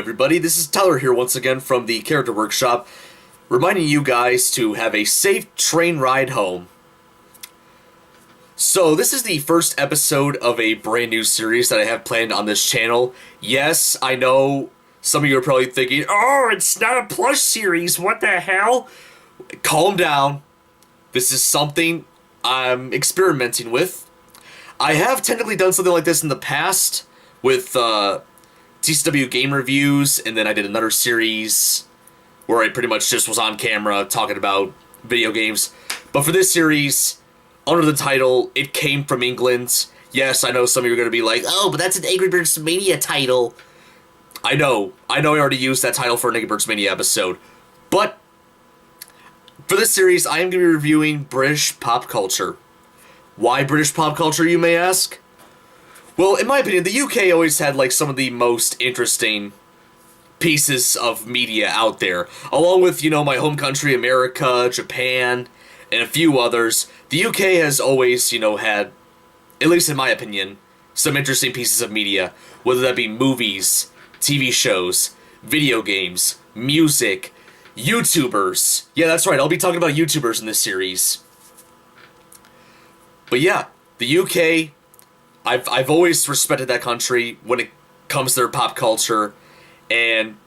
everybody, this is Tyler here once again from the Character Workshop, reminding you guys to have a safe train ride home. So this is the first episode of a brand new series that I have planned on this channel. Yes, I know some of you are probably thinking, oh, it's not a plush series, what the hell? Calm down. This is something I'm experimenting with. I have technically done something like this in the past with TCW game reviews, and then I did another series where I pretty much just was on camera talking about video games. But for this series, under the title, It Came From England. Yes, I know some of you are going to be like, oh, but that's an Angry Birds Mania title. I know I already used that title for an Angry Birds Mania episode. But for this series, I am going to be reviewing British pop culture. Why British pop culture, you may ask? Well, in my opinion, the UK always had like some of the most interesting pieces of media out there. Along with, my home country, America, Japan, and a few others. The UK has always, had, at least in my opinion, some interesting pieces of media. Whether that be movies, TV shows, video games, music, YouTubers. Yeah, that's right, I'll be talking about YouTubers in this series. But yeah, the UK, I've always respected that country when it comes to their pop culture, and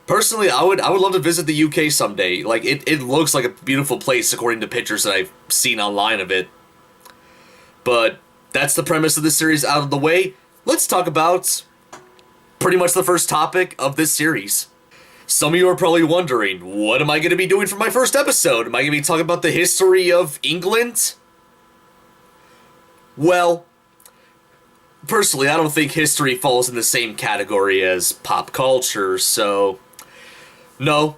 personally, I would love to visit the UK someday. Like, it looks like a beautiful place according to pictures that I've seen online of it. But that's the premise of this series out of the way. Let's talk about pretty much the first topic of this series. Some of you are probably wondering, what am I going to be doing for my first episode? Am I going to be talking about the history of England? Well, personally, I don't think history falls in the same category as pop culture, so no.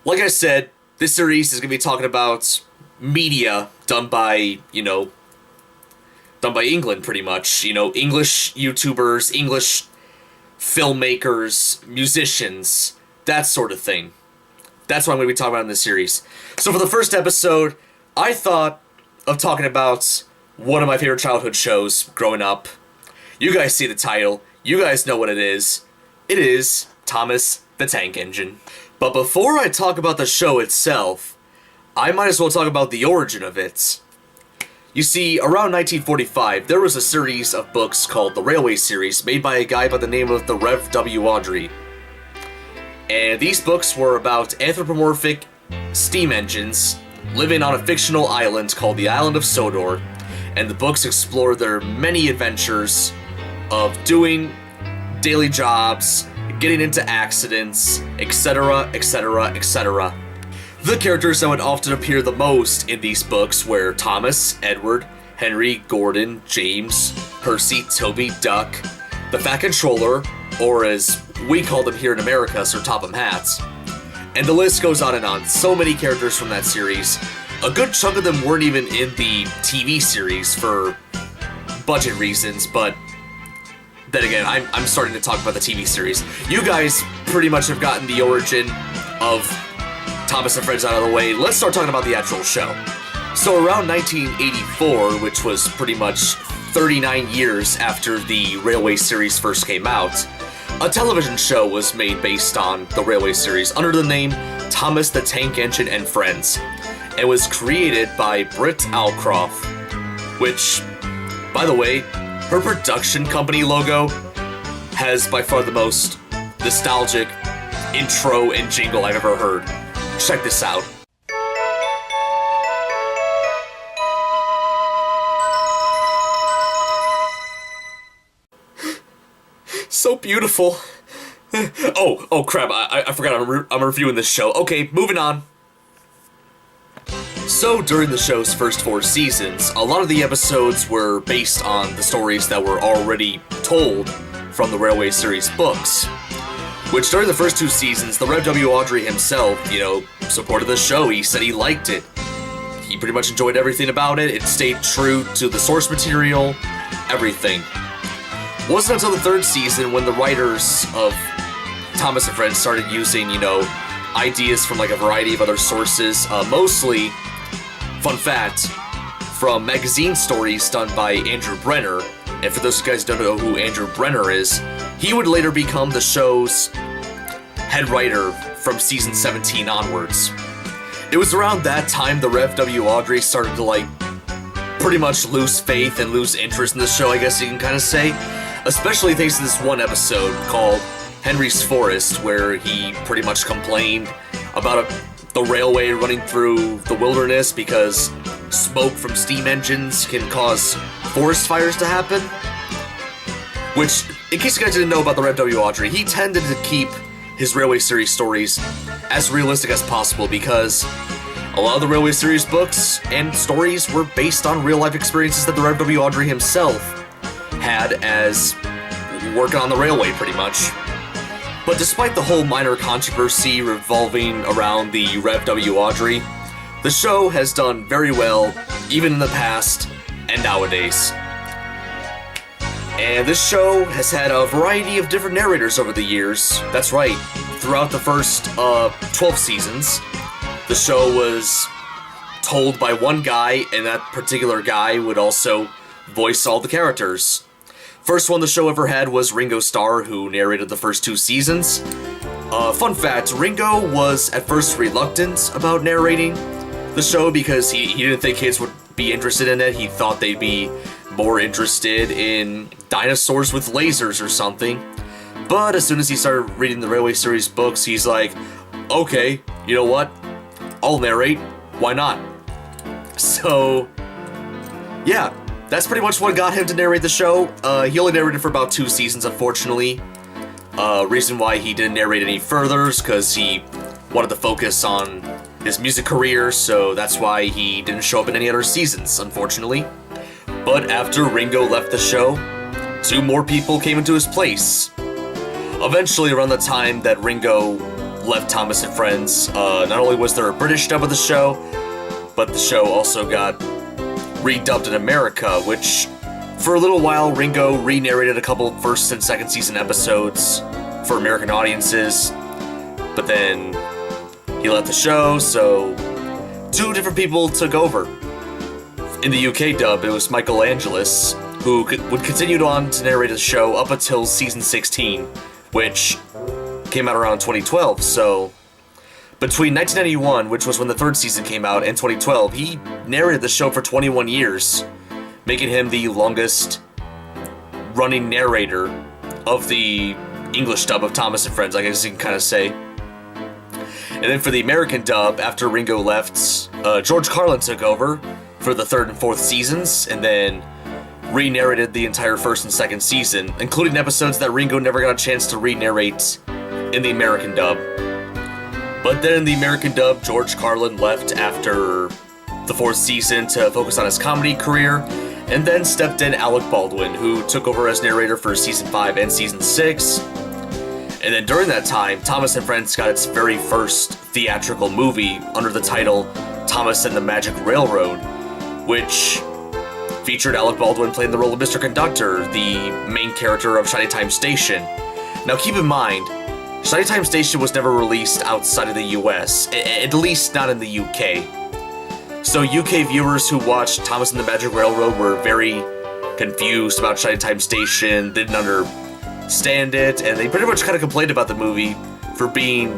Like I said, this series is going to be talking about media done by, done by England, pretty much. English YouTubers, English filmmakers, musicians, that sort of thing. That's what I'm going to be talking about in this series. So for the first episode, I thought of talking about one of my favorite childhood shows growing up. You guys see the title. You guys know what it is. It is Thomas the Tank Engine. But before I talk about the show itself, I might as well talk about the origin of it. You see, around 1945, there was a series of books called the Railway Series, made by a guy by the name of the Rev. W. Awdry. And these books were about anthropomorphic steam engines living on a fictional island called the Island of Sodor, and the books explore their many adventures of doing daily jobs, getting into accidents, etc., etc., etc. The characters that would often appear the most in these books were Thomas, Edward, Henry, Gordon, James, Percy, Toby, Duck, the Fat Controller, or as we call them here in America, Sir Topham Hatt. And the list goes on and on. So many characters from that series. A good chunk of them weren't even in the TV series for budget reasons, but then again, I'm starting to talk about the TV series. You guys pretty much have gotten the origin of Thomas and Friends out of the way. Let's start talking about the actual show. So around 1984, which was pretty much 39 years after the Railway series first came out, a television show was made based on the Railway series under the name Thomas the Tank Engine and Friends. It was created by Britt Allcroft, which, by the way, her production company logo has by far the most nostalgic intro and jingle I've ever heard. Check this out. So beautiful. Oh crap, I forgot I'm reviewing this show. Okay, moving on. So, during the show's first 4 seasons, a lot of the episodes were based on the stories that were already told from the Railway series books. Which, during the first 2 seasons, the Rev. W. Awdry himself, supported the show. He said he liked it. He pretty much enjoyed everything about it. It stayed true to the source material, everything. It wasn't until the 3rd season when the writers of Thomas and Friends started using, ideas from like a variety of other sources, mostly, fun fact, from magazine stories done by Andrew Brenner. And for those of you guys who don't know who Andrew Brenner is, he would later become the show's head writer from season 17 onwards. It was around that time the Rev W. Audrey started to pretty much lose faith and lose interest in the show, I guess you can kind of say. Especially thanks to this one episode called Henry's Forest, where he pretty much complained about the railway running through the wilderness because smoke from steam engines can cause forest fires to happen. Which, in case you guys didn't know about the Rev W. Audrey, he tended to keep his Railway Series stories as realistic as possible because a lot of the Railway Series books and stories were based on real-life experiences that the Rev W. Audrey himself had as working on the railway, pretty much. But despite the whole minor controversy revolving around the Rev W. Audrey, the show has done very well, even in the past and nowadays. And this show has had a variety of different narrators over the years. That's right, throughout the first 12 seasons, the show was told by one guy, and that particular guy would also voice all the characters. First one the show ever had was Ringo Starr, who narrated the first 2 seasons. Fun fact, Ringo was at first reluctant about narrating the show because he didn't think kids would be interested in it. He thought they'd be more interested in dinosaurs with lasers or something. But as soon as he started reading the Railway Series books, he's like, okay, you know what? I'll narrate. Why not? So, yeah. That's pretty much what got him to narrate the show. He only narrated for about 2 seasons, unfortunately. Reason why he didn't narrate any further is because he wanted to focus on his music career, so that's why he didn't show up in any other seasons, unfortunately. But after Ringo left the show, 2 more people came into his place. Eventually, around the time that Ringo left Thomas and Friends, not only was there a British dub of the show, but the show also got redubbed in America, which for a little while Ringo re-narrated a couple first and second season episodes for American audiences, but then he left the show, so 2 different people took over. In the UK dub, it was Michael Angelis, who would continue on to narrate the show up until season 16, which came out around 2012, so between 1991, which was when the 3rd season came out, and 2012, he narrated the show for 21 years, making him the longest running narrator of the English dub of Thomas and Friends, I guess you can kind of say. And then for the American dub, after Ringo left, George Carlin took over for the 3rd and 4th seasons, and then re-narrated the entire 1st and 2nd season, including episodes that Ringo never got a chance to re-narrate in the American dub. But then in the American dub, George Carlin left after the 4th season to focus on his comedy career, and then stepped in Alec Baldwin, who took over as narrator for season 5 and season 6. And then during that time, Thomas and Friends got its very first theatrical movie under the title Thomas and the Magic Railroad, which featured Alec Baldwin playing the role of Mr. Conductor, the main character of Shiny Time Station. Now keep in mind, Shiny Time Station was never released outside of the US, at least not in the UK. So UK viewers who watched Thomas and the Magic Railroad were very confused about Shiny Time Station, didn't understand it, and they pretty much kind of complained about the movie for being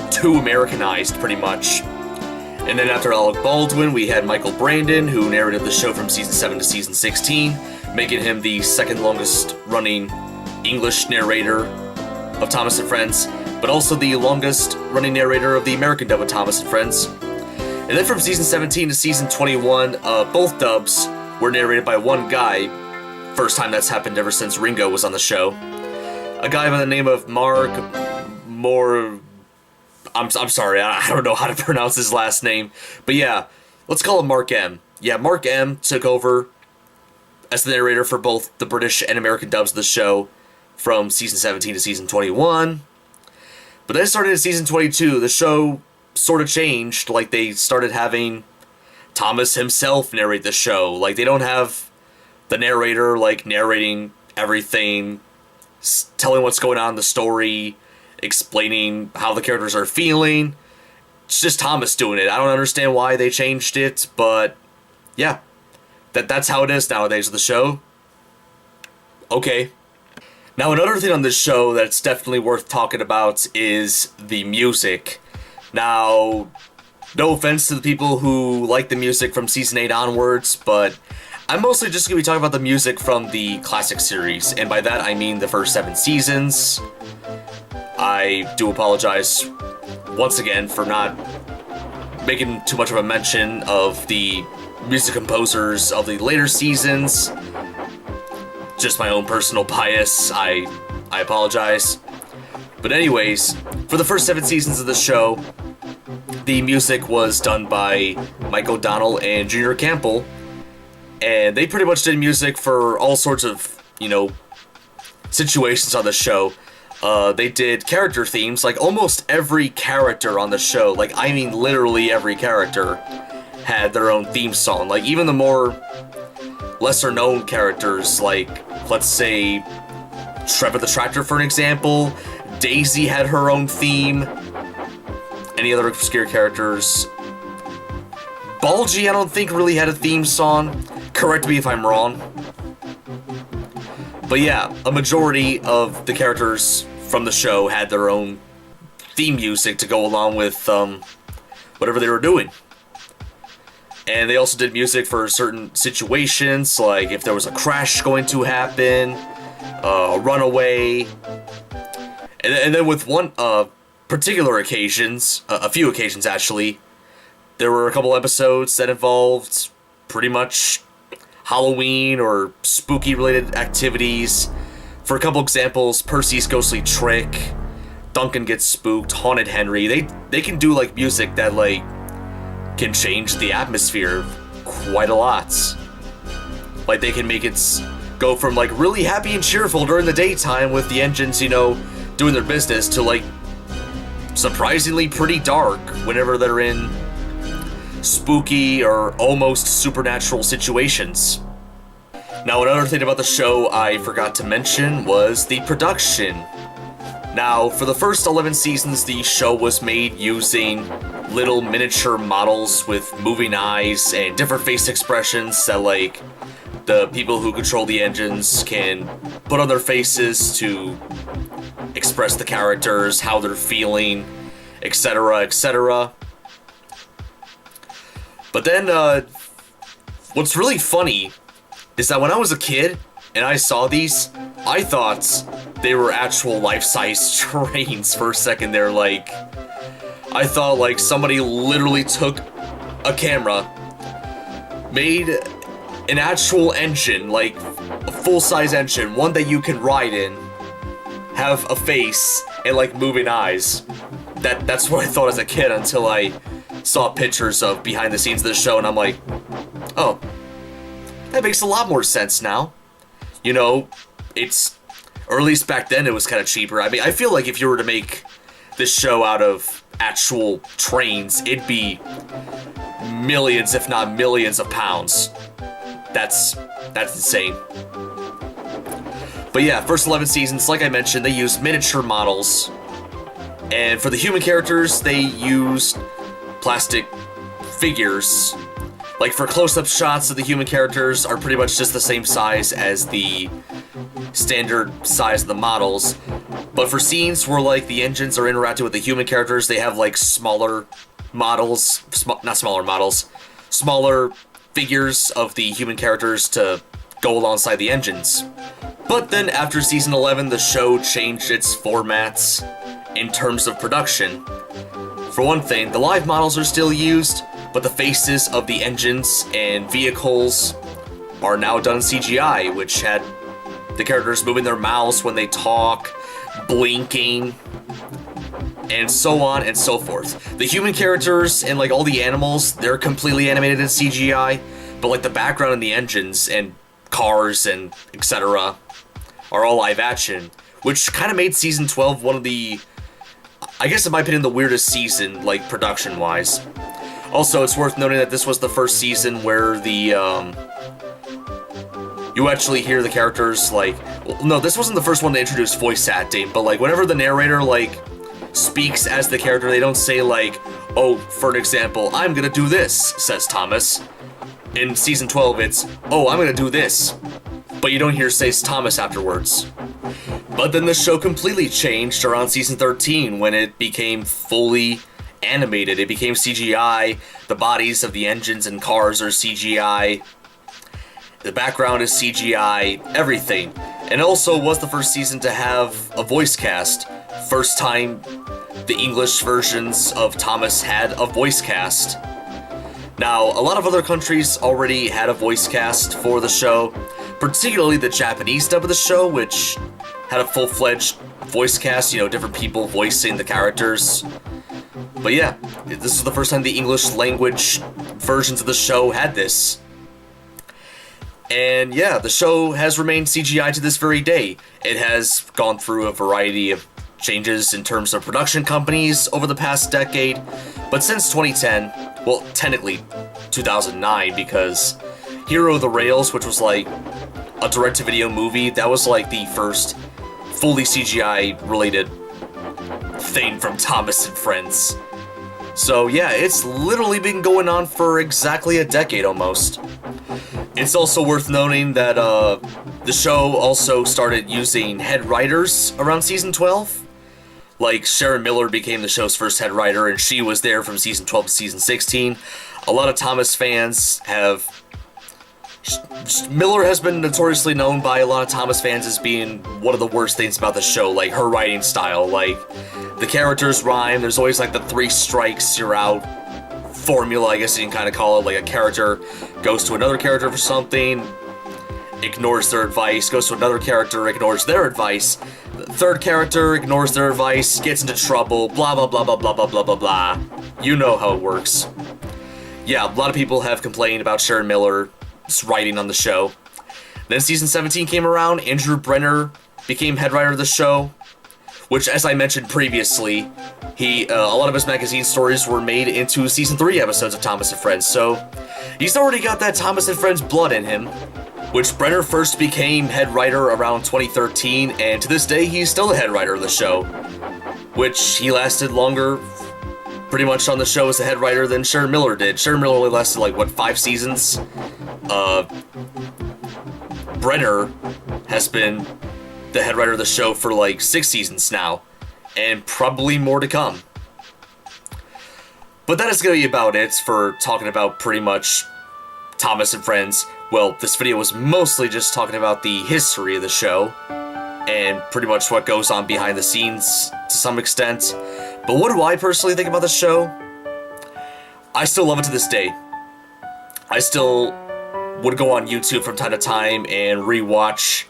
too Americanized, pretty much. And then after Alec Baldwin, we had Michael Brandon, who narrated the show from season 7 to season 16, making him the 2nd longest running English narrator of Thomas and Friends, but also the longest running narrator of the American dub of Thomas and Friends. And then from season 17 to season 21, both dubs were narrated by one guy. First time that's happened ever since Ringo was on the show. A guy by the name of I'm sorry, I don't know how to pronounce his last name, but yeah, let's call him Mark M. Yeah, Mark M took over as the narrator for both the British and American dubs of the show from season 17 to season 21. But then starting in season 22, the show sort of changed. Like, they started having Thomas himself narrate the show. Like, they don't have the narrator, like, narrating everything, telling what's going on in the story, explaining how the characters are feeling. It's just Thomas doing it. I don't understand why they changed it, but yeah, that's how it is nowadays with the show. Okay. Now, another thing on this show that's definitely worth talking about is the music. Now, no offense to the people who like the music from Season 8 onwards, but I'm mostly just going to be talking about the music from the classic series, and by that I mean the first 7 seasons. I do apologize once again for not making too much of a mention of the music composers of the later seasons. Just my own personal bias, I apologize. But anyways, for the first 7 seasons of the show, the music was done by Mike O'Donnell and Junior Campbell, and they pretty much did music for all sorts of, situations on the show. They did character themes, like almost every character on the show, like I mean literally every character, had their own theme song. Like even the more lesser known characters, like let's say Trevor the Tractor for an example, Daisy had her own theme. Any other obscure characters? Bulgy, I don't think really had a theme song. Correct me if I'm wrong. But yeah, a majority of the characters from the show had their own theme music to go along with whatever they were doing. And they also did music for certain situations, like if there was a crash going to happen, a runaway. And then with one particular occasions, a few occasions actually, there were a couple episodes that involved pretty much Halloween or spooky related activities. For a couple examples, Percy's Ghostly Trick, Duncan Gets Spooked, Haunted Henry, they can do like music that like can change the atmosphere quite a lot. Like they can make it go from like really happy and cheerful during the daytime with the engines, doing their business, to like surprisingly pretty dark whenever they're in spooky or almost supernatural situations. Now, another thing about the show I forgot to mention was the production. Now, for the first 11 seasons, the show was made using little miniature models with moving eyes and different face expressions that, like, the people who control the engines can put on their faces to express the characters, how they're feeling, etc., etc. But then, what's really funny is that when I was a kid and I saw these, I thought they were actual life-size trains for a second there. Like, I thought like somebody literally took a camera, made an actual engine, like a full-size engine, one that you can ride in, have a face, and like moving eyes. That's what I thought as a kid until I saw pictures of behind the scenes of the show, and I'm like, oh, that makes a lot more sense now. Or at least back then it was kind of cheaper. I mean, I feel like if you were to make this show out of actual trains, it'd be millions, if not millions of pounds. That's insane. But yeah, first 11 seasons, like I mentioned, they used miniature models. And for the human characters, they used plastic figures. Like, for close-up shots of the human characters are pretty much just the same size as the standard size of the models. But for scenes where, like, the engines are interacting with the human characters, they have, like, smaller models, smaller figures of the human characters to go alongside the engines. But then after season 11, the show changed its formats in terms of production. For one thing, the live models are still used, but the faces of the engines and vehicles are now done in CGI, which had the characters moving their mouths when they talk, blinking, and so on and so forth. The human characters and like all the animals, they're completely animated in CGI, but like the background and the engines and cars and etc. are all live action, which kind of made season 12 one of the, I guess in my opinion, the weirdest season, like production-wise. Also, it's worth noting that this was the first season where the, you actually hear the characters, like, well, no, this wasn't the first one to introduce voice acting, but, like, whenever the narrator, like, speaks as the character, they don't say, like, oh, for an example, I'm gonna do this, says Thomas. In season 12, it's, oh, I'm gonna do this. But you don't hear says Thomas afterwards. But then the show completely changed around season 13 when it became fully animated. It became CGI. The bodies of the engines and cars are CGI. The background is CGI. Everything. And it also was the first season to have a voice cast. First time the English versions of Thomas had a voice cast. Now, a lot of other countries already had a voice cast for the show, particularly the Japanese dub of the show, which had a full-fledged voice cast, different people voicing the characters. But yeah, this is the first time the English language versions of the show had this. And yeah, the show has remained CGI to this very day. It has gone through a variety of changes in terms of production companies over the past decade, but since 2010, well, technically 2009, because Hero of the Rails, which was like a direct-to-video movie, that was like the first fully CGI-related thing from Thomas and Friends. So yeah, it's literally been going on for exactly a decade almost. It's also worth noting that the show also started using head writers around season 12. Like, Sharon Miller became the show's first head writer, and she was there from season 12 to season 16. A lot of Thomas fans have... Miller has been notoriously known by a lot of Thomas fans as being one of the worst things about the show, like her writing style. Like, the characters rhyme, there's always like the 3 strikes, you're out formula, I guess you can kind of call it. Like, a character goes to another character for something, ignores their advice, goes to another character, ignores their advice, the third character ignores their advice, gets into trouble, blah blah blah blah blah blah blah blah blah. You know how it works. Yeah, a lot of people have complained about Sharon Miller's writing on the show. Then season 17 came around, Andrew Brenner became head writer of the show, which, as I mentioned previously, a lot of his magazine stories were made into season 3 episodes of Thomas and Friends, so he's already got that Thomas and Friends blood in him. Which Brenner first became head writer around 2013, and to this day he's still the head writer of the show. Which he lasted longer, pretty much on the show as a head writer than Sharon Miller did. Sharon Miller only lasted like, 5 seasons? Brenner has been the head writer of the show for like 6 seasons now, and probably more to come. But that is going to be about it for talking about pretty much Thomas and Friends. Well, this video was mostly just talking about the history of the show, and pretty much what goes on behind the scenes to some extent. But what do I personally think about the show? I still love it to this day. I still would go on YouTube from time to time and rewatch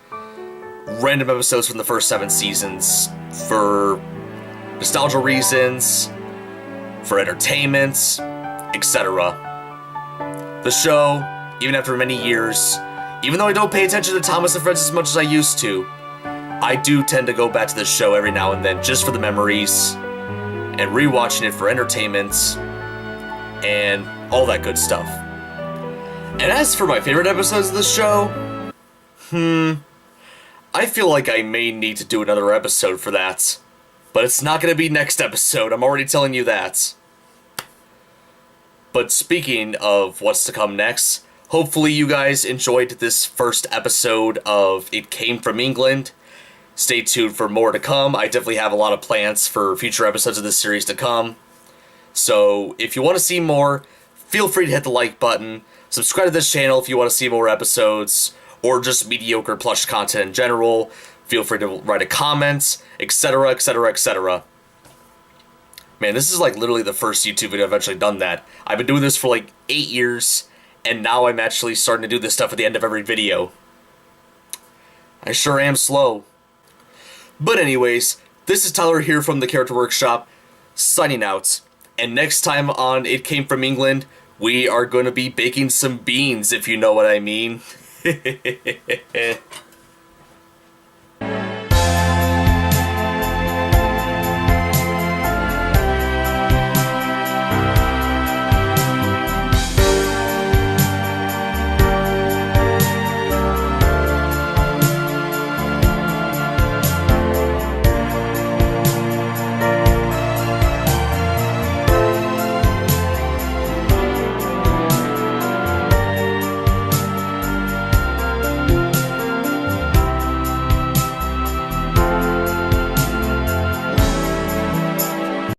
random episodes from the first 7 seasons for nostalgia reasons, for entertainment, etc. The show, even after many years, even though I don't pay attention to Thomas and Friends as much as I used to, I do tend to go back to this show every now and then just for the memories, and rewatching it for entertainment, and all that good stuff. And as for my favorite episodes of the show, I feel like I may need to do another episode for that. But it's not going to be next episode, I'm already telling you that. But speaking of what's to come next, hopefully you guys enjoyed this first episode of It Came From England. Stay tuned for more to come. I definitely have a lot of plans for future episodes of this series to come. So if you want to see more, feel free to hit the like button. Subscribe to this channel if you want to see more episodes, or just mediocre plush content in general. Feel free to write a comment, etc, etc, etc. Man, this is like literally the first YouTube video I've actually done that. I've been doing this for like 8 years, and now I'm actually starting to do this stuff at the end of every video. I sure am slow. But anyways, this is Tyler here from the Character Workshop, signing out. And next time on It Came From England, we are going to be baking some beans, if you know what I mean.